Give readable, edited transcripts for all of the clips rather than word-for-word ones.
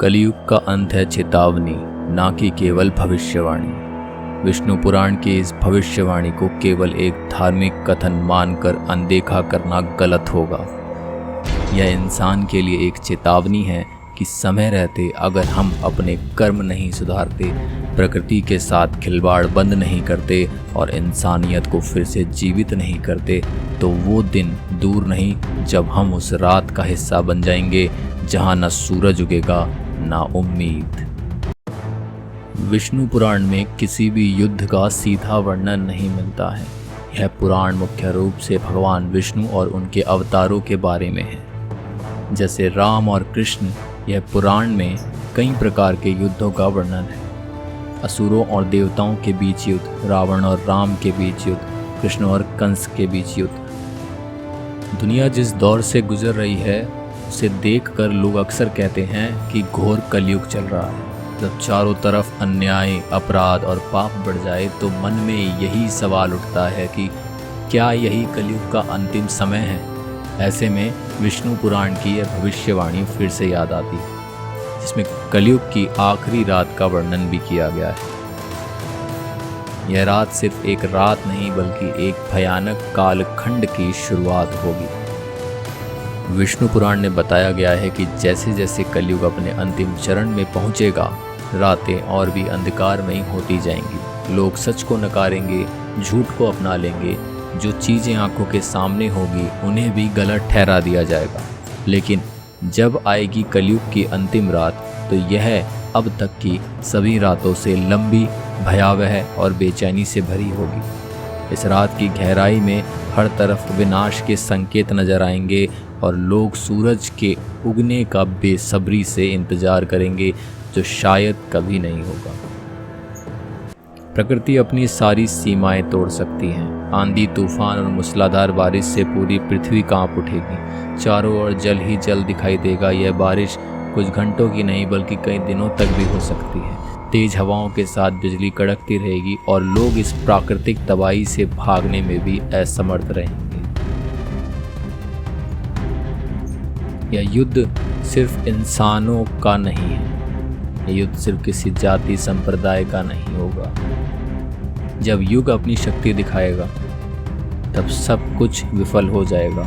कलयुग का अंत है चेतावनी, ना कि केवल भविष्यवाणी। विष्णु पुराण की इस भविष्यवाणी को केवल एक धार्मिक कथन मानकर अनदेखा करना गलत होगा। यह इंसान के लिए एक चेतावनी है कि समय रहते अगर हम अपने कर्म नहीं सुधारते, प्रकृति के साथ खिलवाड़ बंद नहीं करते और इंसानियत को फिर से जीवित नहीं करते, तो वो दिन दूर नहीं जब हम उस रात का हिस्सा बन जाएंगे जहां न सूरज उगेगा न उम्मीद। विष्णु पुराण में किसी भी युद्ध का सीधा वर्णन नहीं मिलता है। यह पुराण मुख्य रूप से भगवान विष्णु और उनके अवतारों के बारे में है। जैसे राम और कृष्ण, यह पुराण में कई प्रकार के युद्धों का वर्णन है। असुरों और देवताओं के बीच युद्ध, रावण और राम के बीच युद्ध, कृष्ण और कंस के बीच युद्ध। दुनिया जिस दौर से गुजर रही है उसे देखकर लोग अक्सर कहते हैं कि घोर कलयुग चल रहा है। जब चारों तरफ अन्याय, अपराध और पाप बढ़ जाए तो मन में यही सवाल उठता है कि क्या यही कलयुग का अंतिम समय है। ऐसे में विष्णु पुराण की यह भविष्यवाणी फिर से याद आती है, जिसमें कलयुग की आखिरी रात का वर्णन भी किया गया है। यह रात सिर्फ एक रात नहीं बल्कि एक भयानक कालखंड की शुरुआत होगी। विष्णु पुराण ने बताया गया है कि जैसे जैसे कलयुग अपने अंतिम चरण में पहुंचेगा, रातें और भी अंधकारमयी होती जाएंगी। लोग सच को नकारेंगे, झूठ को अपना लेंगे। जो चीज़ें आंखों के सामने होगी उन्हें भी गलत ठहरा दिया जाएगा। लेकिन जब आएगी कलयुग की अंतिम रात तो यह अब तक की सभी रातों से लंबी, भयावह और बेचैनी से भरी होगी। इस रात की गहराई में हर तरफ विनाश के संकेत नजर आएंगे और लोग सूरज के उगने का बेसब्री से इंतजार करेंगे, जो शायद कभी नहीं होगा। प्रकृति अपनी सारी सीमाएं तोड़ सकती है। आंधी, तूफान और मूसलाधार बारिश से पूरी पृथ्वी कांप उठेगी। चारों ओर जल ही जल दिखाई देगा। यह बारिश कुछ घंटों की नहीं बल्कि कई दिनों तक भी हो सकती है। तेज हवाओं के साथ बिजली कड़कती रहेगी और लोग इस प्राकृतिक तबाही से भागने में भी असमर्थ रहेंगे। यह युद्ध सिर्फ इंसानों का नहीं है। यह युद्ध सिर्फ किसी जाति संप्रदाय का नहीं होगा। जब युग अपनी शक्ति दिखाएगा तब सब कुछ विफल हो जाएगा।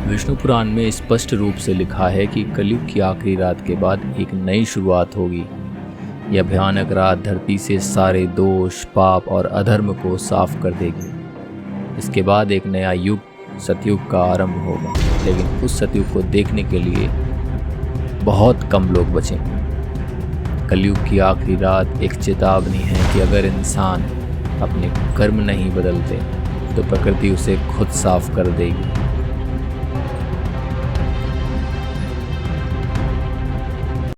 विष्णु पुराण में स्पष्ट रूप से लिखा है कि कलयुग की आखिरी रात के बाद एक नई शुरुआत होगी। यह भयानक रात धरती से सारे दोष, पाप और अधर्म को साफ कर देगी। इसके बाद एक नया युग, सतयुग का आरंभ होगा। लेकिन उस सतयुग को देखने के लिए बहुत कम लोग बचेंगे। कलयुग की आखिरी रात एक चेतावनी है कि अगर इंसान अपने कर्म नहीं बदलते तो प्रकृति उसे खुद साफ कर देगी।